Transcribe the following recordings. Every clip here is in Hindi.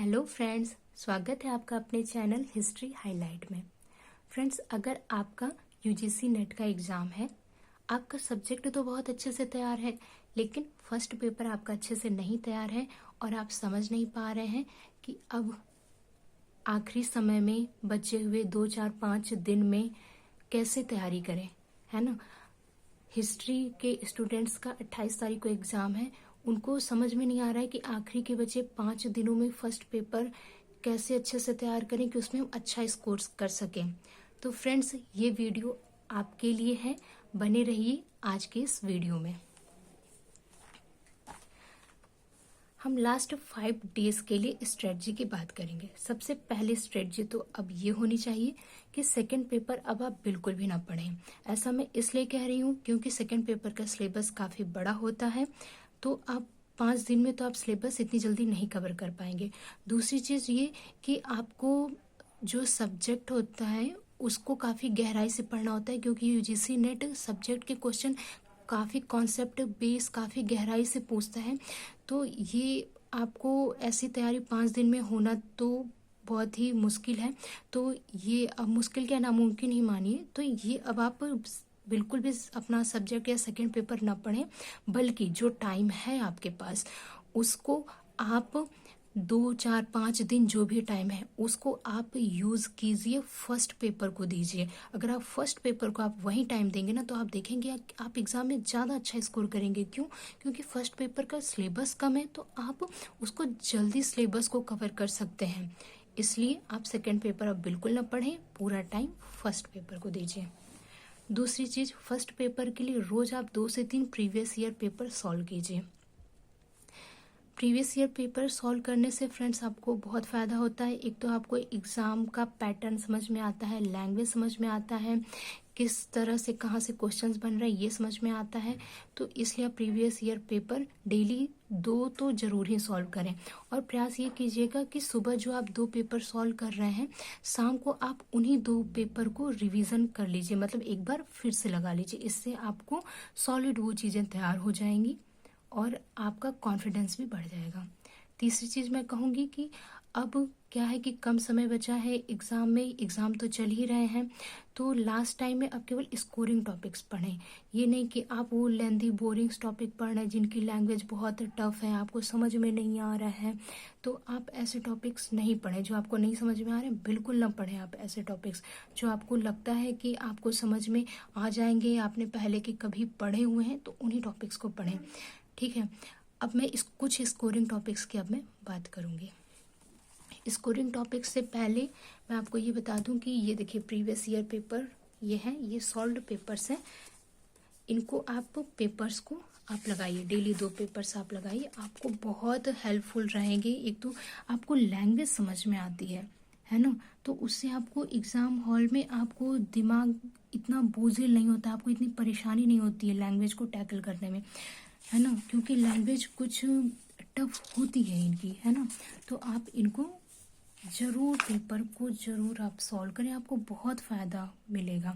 हेलो फ्रेंड्स, स्वागत है आपका अपने चैनल हिस्ट्री हाईलाइट में। फ्रेंड्स, अगर आपका यूजीसी नेट का एग्ज़ाम है, आपका सब्जेक्ट तो बहुत अच्छे से तैयार है, लेकिन फर्स्ट पेपर आपका अच्छे से नहीं तैयार है और आप समझ नहीं पा रहे हैं कि अब आखिरी समय में बचे हुए 2 4 5 दिन में कैसे तैयारी करें, है ना। हिस्ट्री के स्टूडेंट्स का 28 तारीख को एग्ज़ाम है। उनको समझ में नहीं आ रहा है कि आखिरी के बचे 5 दिनों में फर्स्ट पेपर कैसे अच्छे से तैयार करें कि उसमें हम अच्छा स्कोर कर सकें। तो फ्रेंड्स, ये वीडियो आपके लिए है, बने रहिए आज के इस वीडियो में। हम लास्ट 5 डेज के लिए स्ट्रेटजी की बात करेंगे। सबसे पहले स्ट्रेटजी तो अब ये होनी चाहिए कि सेकंड पेपर अब आप बिल्कुल भी ना पढ़ें। ऐसा मैं इसलिए कह रही हूँ क्योंकि सेकंड पेपर का सिलेबस काफ़ी बड़ा होता है, तो आप 5 दिन में तो आप सिलेबस इतनी जल्दी नहीं कवर कर पाएंगे। दूसरी चीज़ ये कि आपको जो सब्जेक्ट होता है उसको काफ़ी गहराई से पढ़ना होता है, क्योंकि यूजीसी नेट सब्जेक्ट के क्वेश्चन काफ़ी कॉन्सेप्ट बेस काफ़ी गहराई से पूछता है। तो ये आपको ऐसी तैयारी 5 दिन में होना तो बहुत ही मुश्किल है। तो ये अब मुश्किल क्या, नामुमकिन ही मानिए। तो ये अब आप बिल्कुल भी अपना सब्जेक्ट या सेकंड पेपर ना पढ़ें, बल्कि जो टाइम है आपके पास उसको आप 2 4 5 दिन जो भी टाइम है उसको आप यूज़ कीजिए, फर्स्ट पेपर को दीजिए। अगर आप फर्स्ट पेपर को आप वही टाइम देंगे ना, तो आप देखेंगे आप एग्ज़ाम में ज़्यादा अच्छा स्कोर करेंगे। क्यों? क्योंकि फर्स्ट पेपर का सिलेबस कम है, तो आप उसको जल्दी सिलेबस को कवर कर सकते हैं। इसलिए आप सेकेंड पेपर अब बिल्कुल ना पढ़ें, पूरा टाइम फर्स्ट पेपर को दीजिए। दूसरी चीज़, फर्स्ट पेपर के लिए रोज़ आप 2 से 3 प्रीवियस ईयर पेपर सॉल्व कीजिए। प्रीवियस ईयर पेपर सॉल्व करने से फ्रेंड्स आपको बहुत फ़ायदा होता है। एक तो आपको एग्ज़ाम का पैटर्न समझ में आता है, लैंग्वेज समझ में आता है, किस तरह से कहाँ से क्वेश्चंस बन रहे हैं ये समझ में आता है। तो इसलिए आप प्रीवियस ईयर पेपर डेली 2 तो ज़रूर ही सॉल्व करें। और प्रयास ये कीजिएगा कि सुबह जो आप 2 पेपर सॉल्व कर रहे हैं, शाम को आप उन्हीं 2 पेपर को रिवीजन कर लीजिए, मतलब एक बार फिर से लगा लीजिए। इससे आपको सॉलिड वो चीज़ें तैयार हो जाएंगी और आपका कॉन्फिडेंस भी बढ़ जाएगा। तीसरी चीज़ मैं कहूँगी कि अब क्या है कि कम समय बचा है एग्ज़ाम में, एग्ज़ाम तो चल ही रहे हैं, तो लास्ट टाइम में अब केवल स्कोरिंग टॉपिक्स पढ़ें। ये नहीं कि आप वो लेंदी बोरिंग टॉपिक पढ़ रहे हैं जिनकी लैंग्वेज बहुत टफ है, आपको समझ में नहीं आ रहा है। तो आप ऐसे टॉपिक्स नहीं पढ़ें जो आपको नहीं समझ में आ रहे हैं, बिल्कुल ना पढ़ें आप ऐसे टॉपिक्स। जो आपको लगता है कि आपको समझ में आ जाएंगे, आपने पहले के कभी पढ़े हुए हैं, तो उन्हीं टॉपिक्स को पढ़ें। ठीक है। अब मैं कुछ स्कोरिंग टॉपिक्स की अब मैं बात करूंगी। स्कोरिंग टॉपिक्स से पहले मैं आपको ये बता दूं कि ये देखिए प्रीवियस ईयर पेपर ये हैं, ये सॉल्व्ड पेपर्स हैं। इनको आप पेपर्स को आप लगाइए, डेली 2 पेपर्स आप लगाइए, आपको बहुत हेल्पफुल रहेंगे। एक तो आपको लैंग्वेज समझ में आती है ना, तो उससे आपको एग्ज़ाम हॉल में आपको दिमाग इतना बोझिल नहीं होता, आपको इतनी परेशानी नहीं होती है लैंग्वेज को टैकल करने में, है ना। क्योंकि लैंग्वेज कुछ टफ होती है इनकी, है ना। तो आप इनको जरूर, पेपर को जरूर आप सॉल्व करें, आपको बहुत फ़ायदा मिलेगा।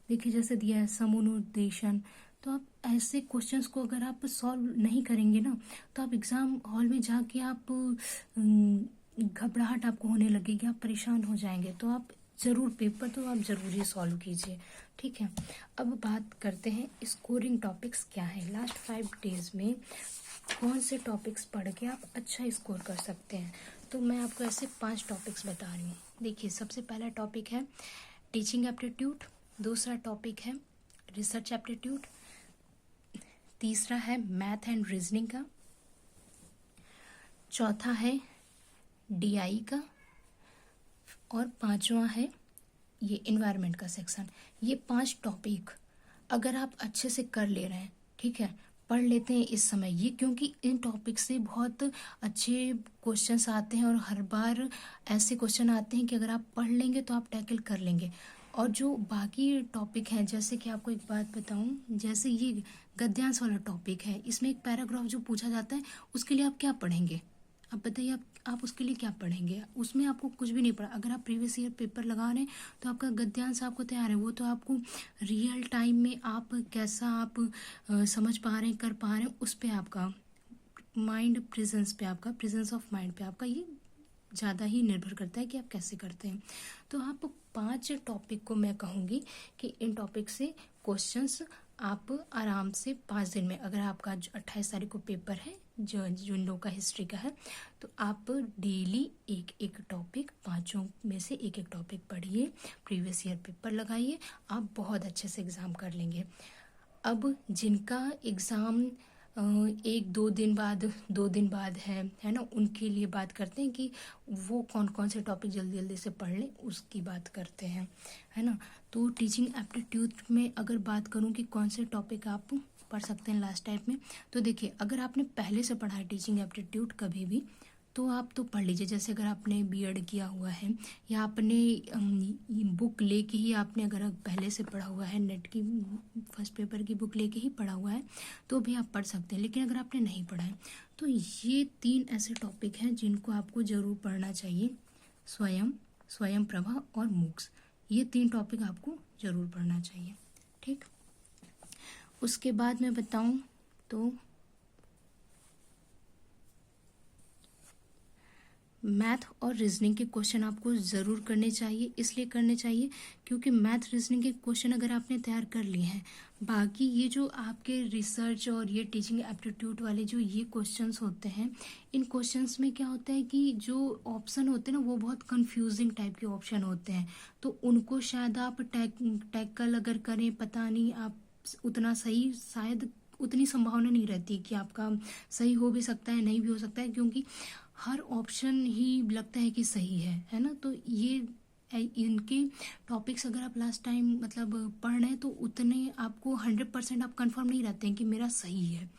देखिए जैसे दिया है समुनुदेशन, तो आप ऐसे क्वेश्चंस को अगर आप सॉल्व नहीं करेंगे ना, तो आप एग्ज़ाम हॉल में जाके आप घबराहट आपको होने लगेगी, आप परेशान हो जाएंगे। तो आप ज़रूर पेपर तो आप ज़रूर ही सॉल्व कीजिए। ठीक है। अब बात करते हैं स्कोरिंग टॉपिक्स क्या है। लास्ट 5 डेज में कौन से टॉपिक्स पढ़ के आप अच्छा स्कोर कर सकते हैं, तो मैं आपको ऐसे 5 टॉपिक्स बता रही हूँ। देखिए सबसे पहला टॉपिक है टीचिंग एप्टीट्यूड, दूसरा टॉपिक है रिसर्च एप्टीट्यूड, तीसरा है मैथ एंड रीजनिंग का, चौथा है डीआई का, और 5वां है ये इन्वायरमेंट का सेक्शन। ये 5 टॉपिक अगर आप अच्छे से कर ले रहे हैं, ठीक है, पढ़ लेते हैं इस समय ये, क्योंकि इन टॉपिक से बहुत अच्छे क्वेश्चंस आते हैं और हर बार ऐसे क्वेश्चन आते हैं कि अगर आप पढ़ लेंगे तो आप टैकल कर लेंगे। और जो बाकी टॉपिक हैं, जैसे कि आपको एक बात बताऊं, जैसे ये गद्यांश वाला टॉपिक है, इसमें एक पैराग्राफ जो पूछा जाता है उसके लिए आप क्या पढ़ेंगे? आप बताइए, आप उसके लिए क्या पढ़ेंगे? उसमें आपको कुछ भी नहीं पढ़ा। अगर आप प्रीवियस ईयर पेपर लगा रहे हैं तो आपका गद्यांश आपको तैयार है, वो तो आपको रियल टाइम में आप कैसा आप समझ पा रहे हैं, कर पा रहे हैं, उस पे आपका माइंड प्रेजेंस पे, आपका प्रेजेंस ऑफ माइंड पे आपका ये ज़्यादा ही निर्भर करता है कि आप कैसे करते हैं। तो आप 5 टॉपिक को मैं कहूँगी कि इन टॉपिक से क्वेश्चंस आप आराम से 5 दिन में, अगर आपका 28 तारीख को पेपर है जो जिन लोगों का हिस्ट्री का है, तो आप डेली एक एक टॉपिक, 5 में से एक एक टॉपिक पढ़िए, प्रीवियस ईयर पेपर लगाइए, आप बहुत अच्छे से एग्ज़ाम कर लेंगे। अब जिनका एग्ज़ाम 2 दिन बाद है ना, उनके लिए बात करते हैं कि वो कौन कौन से टॉपिक जल्दी जल्दी से पढ़ लें, उसकी बात करते हैं, है ना। तो टीचिंग एप्टीट्यूड में अगर बात करूं कि कौन से टॉपिक आप पढ़ सकते हैं लास्ट टाइम में, तो देखिए अगर आपने पहले से पढ़ा है टीचिंग एप्टीट्यूड कभी भी, तो आप तो पढ़ लीजिए। जैसे अगर आपने बीएड किया हुआ है या आपने बुक लेके ही आपने अगर पहले से पढ़ा हुआ है, नेट की फर्स्ट पेपर की बुक लेके ही पढ़ा हुआ है, तो भी आप पढ़ सकते हैं। लेकिन अगर आपने नहीं पढ़ा है, तो ये 3 ऐसे टॉपिक हैं जिनको आपको ज़रूर पढ़ना चाहिए। स्वयं प्रभा और मूक्स, ये 3 टॉपिक आपको ज़रूर पढ़ना चाहिए। ठीक, उसके बाद मैं बताऊं तो मैथ और रीजनिंग के क्वेश्चन आपको ज़रूर करने चाहिए। इसलिए करने चाहिए क्योंकि मैथ रीजनिंग के क्वेश्चन अगर आपने तैयार कर लिए हैं, बाकी ये जो आपके रिसर्च और ये टीचिंग एप्टीट्यूड वाले जो ये क्वेश्चंस होते हैं, इन क्वेश्चंस में क्या होता है कि जो ऑप्शन होते हैं ना, वो बहुत कंफ्यूजिंग टाइप के ऑप्शन होते हैं। तो उनको शायद आप टैकल अगर करें, पता नहीं आप उतना सही, शायद उतनी संभावना नहीं रहती कि आपका सही हो भी सकता है, नहीं भी हो सकता है, क्योंकि हर ऑप्शन ही लगता है कि सही है ना। तो ये इनके टॉपिक्स अगर आप लास्ट टाइम मतलब पढ़ रहे हैं, तो उतने आपको 100% आप कंफर्म नहीं रहते हैं कि मेरा सही है।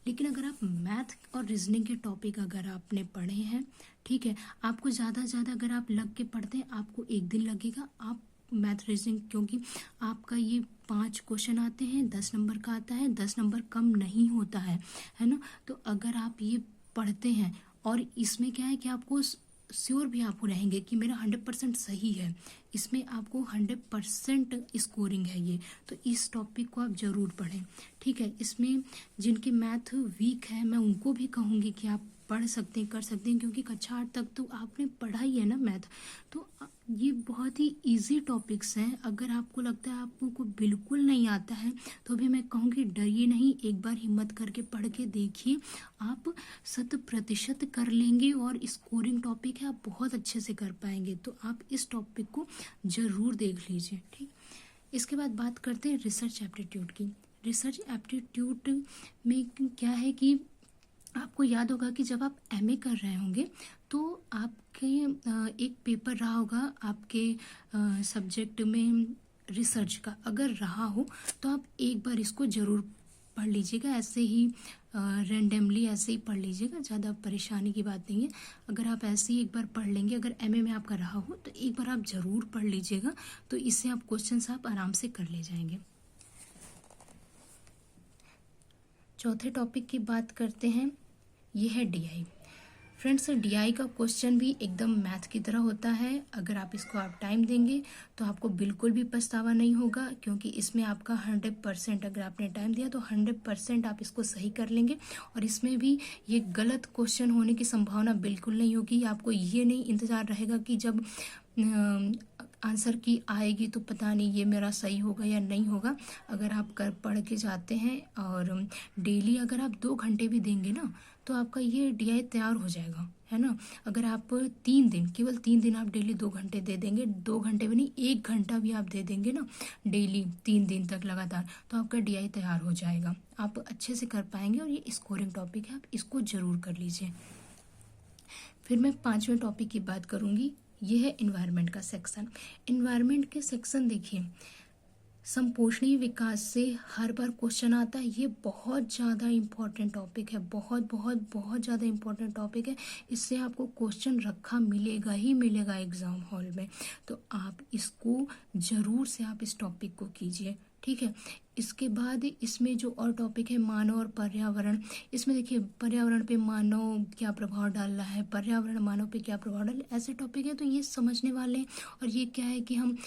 लेकिन अगर आप मैथ और रीजनिंग के टॉपिक अगर आपने पढ़े हैं, ठीक है, आपको ज़्यादा से ज़्यादा अगर आप लग के पढ़ते हैं, आपको 1 दिन लगेगा। आप मैथ रीजनिंग, क्योंकि आपका ये 5 क्वेश्चन आते हैं, 10 नंबर का आता है, 10 नंबर कम नहीं होता है ना। तो अगर आप ये पढ़ते हैं, और इसमें क्या है कि आपको श्योर भी आपको रहेंगे कि मेरा 100% सही है, इसमें आपको 100% स्कोरिंग है ये, तो इस टॉपिक को आप जरूर पढ़ें। ठीक है, इसमें जिनके मैथ वीक है, मैं उनको भी कहूँगी कि आप पढ़ सकते हैं, कर सकते हैं, क्योंकि कक्षा 8 तक तो आपने पढ़ा ही है ना मैथ। तो ये बहुत ही इजी टॉपिक्स हैं। अगर आपको लगता है आपको बिल्कुल नहीं आता है, तो भी मैं कहूँगी डरिए नहीं, एक बार हिम्मत करके पढ़ के देखिए, आप 100% कर लेंगे और स्कोरिंग टॉपिक है, आप बहुत अच्छे से कर पाएंगे। तो आप इस टॉपिक को ज़रूर देख लीजिए। ठीक, इसके बाद बात करते हैं रिसर्च एप्टीट्यूड की। रिसर्च एप्टीट्यूड में क्या है कि आपको याद होगा कि जब आप एमए कर रहे होंगे, तो आपके एक पेपर रहा होगा आपके सब्जेक्ट में रिसर्च का, अगर रहा हो तो आप एक बार इसको ज़रूर पढ़ लीजिएगा। ऐसे ही रैंडमली ऐसे ही पढ़ लीजिएगा, ज़्यादा परेशानी की बात नहीं है। अगर आप ऐसे ही एक बार पढ़ लेंगे, अगर एमए में आपका रहा हो, तो एक बार आप ज़रूर पढ़ लीजिएगा, तो इससे आप क्वेश्चंस आप आराम से कर ले जाएंगे। चौथे टॉपिक की बात करते हैं, ये है डीआई। फ्रेंड्स, डीआई का क्वेश्चन भी एकदम मैथ की तरह होता है। अगर आप इसको आप टाइम देंगे तो आपको बिल्कुल भी पछतावा नहीं होगा, क्योंकि इसमें आपका 100%, अगर आपने टाइम दिया तो 100% आप इसको सही कर लेंगे। और इसमें भी ये गलत क्वेश्चन होने की संभावना बिल्कुल नहीं होगी। आपको ये नहीं इंतज़ार रहेगा कि जब आंसर की आएगी तो पता नहीं ये मेरा सही होगा या नहीं होगा। अगर आप कर पढ़ के जाते हैं और डेली अगर आप 2 घंटे भी देंगे ना, तो आपका ये डीआई तैयार हो जाएगा, है ना। अगर आप 3 दिन, केवल 3 दिन आप डेली 2 घंटे दे देंगे, 2 घंटे भी नहीं, 1 घंटा भी आप दे देंगे ना डेली 3 दिन तक लगातार, तो आपका डीआई तैयार हो जाएगा। आप अच्छे से कर पाएंगे, और ये स्कोरिंग टॉपिक है, आप इसको ज़रूर कर लीजिए। फिर मैं 5वें टॉपिक की बात करूँगी, ये है इन्वायरमेंट का सेक्शन। इन्वायरमेंट के सेक्शन देखिए, संपोषणीय विकास से हर बार क्वेश्चन आता है। ये बहुत ज़्यादा इम्पोर्टेंट टॉपिक है, बहुत बहुत बहुत ज़्यादा इम्पोर्टेंट टॉपिक है। इससे आपको क्वेश्चन रखा मिलेगा ही मिलेगा एग्ज़ाम हॉल में, तो आप इसको ज़रूर से आप इस टॉपिक को कीजिए। ठीक है, इसके बाद इसमें जो और टॉपिक है मानव और पर्यावरण, इसमें देखिए पर्यावरण पे मानव क्या प्रभाव डाल रहा है, पर्यावरण मानव पे क्या प्रभाव डाल, ऐसे टॉपिक है तो ये समझने वाले हैं। और ये क्या है कि हम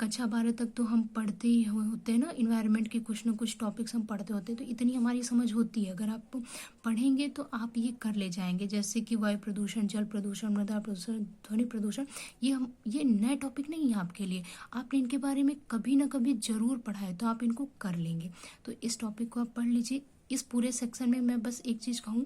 कक्षा 12 तक तो हम पढ़ते ही होते हैं ना, इन्वायरमेंट के कुछ ना कुछ टॉपिक्स हम पढ़ते होते हैं, तो इतनी हमारी समझ होती है। अगर आप पढ़ेंगे तो आप ये कर ले जाएंगे, जैसे कि वायु प्रदूषण, जल प्रदूषण, मृदा प्रदूषण, ध्वनि प्रदूषण, ये नए टॉपिक नहीं है आपके लिए, आपने इनके बारे में कभी ना कभी जरूर पढ़ा है, तो आप इनको कर लेंगे। तो इस टॉपिक को आप पढ़ लीजिए। इस पूरे सेक्शन में मैं बस एक चीज कहूँ,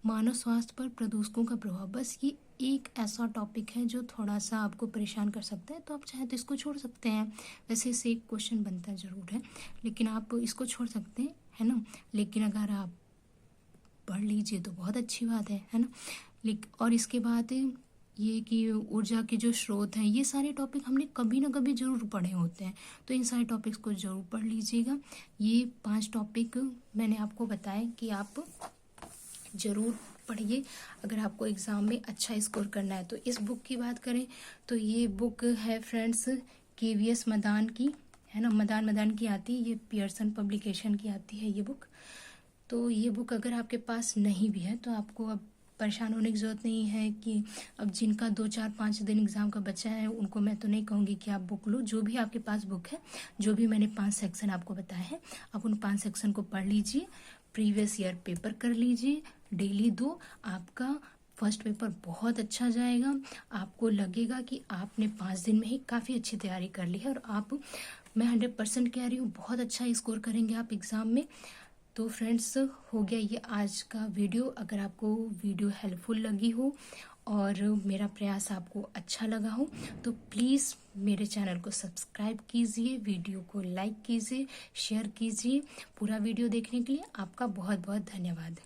मानव स्वास्थ्य पर प्रदूषकों का प्रभाव, बस ये एक ऐसा टॉपिक है जो थोड़ा सा आपको परेशान कर सकता है, तो आप चाहे तो इसको छोड़ सकते हैं। वैसे इससे एक क्वेश्चन बनता जरूर है, लेकिन आप इसको छोड़ सकते हैं, है ना। लेकिन अगर आप पढ़ लीजिए तो बहुत अच्छी बात है ना। और इसके बाद ये कि ऊर्जा के जो स्रोत हैं, ये सारे टॉपिक हमने कभी ना कभी जरूर पढ़े होते हैं, तो इन सारे टॉपिक्स को जरूर पढ़ लीजिएगा। ये 5 टॉपिक मैंने आपको बताए कि आप जरूर पढ़िए अगर आपको एग्ज़ाम में अच्छा स्कोर करना है। तो इस बुक की बात करें तो ये बुक है फ्रेंड्स KVS मदान की, है ना, मदान की आती है, ये पियर्सन पब्लिकेशन की आती है ये बुक। तो ये बुक अगर आपके पास नहीं भी है तो आपको अब परेशान होने की ज़रूरत नहीं है कि अब जिनका 2 4 5 दिन एग्ज़ाम का बच्चा है उनको मैं तो नहीं कहूँगी कि आप बुक लो। जो भी आपके पास बुक है, जो भी मैंने 5 सेक्शन आपको बताए हैं, आप उन 5 सेक्शन को पढ़ लीजिए, प्रीवियस ईयर पेपर कर लीजिए, डेली 2, आपका फर्स्ट पेपर बहुत अच्छा जाएगा। आपको लगेगा कि आपने 5 दिन में ही काफ़ी अच्छी तैयारी कर ली है, और आप, मैं 100% कह रही हूँ, बहुत अच्छा स्कोर करेंगे आप एग्ज़ाम में। तो फ्रेंड्स, हो गया ये आज का वीडियो। अगर आपको वीडियो हेल्पफुल लगी हो और मेरा प्रयास आपको अच्छा लगा हो तो प्लीज़ मेरे चैनल को सब्सक्राइब कीजिए, वीडियो को लाइक कीजिए, शेयर कीजिए। पूरा वीडियो देखने के लिए आपका बहुत बहुत धन्यवाद।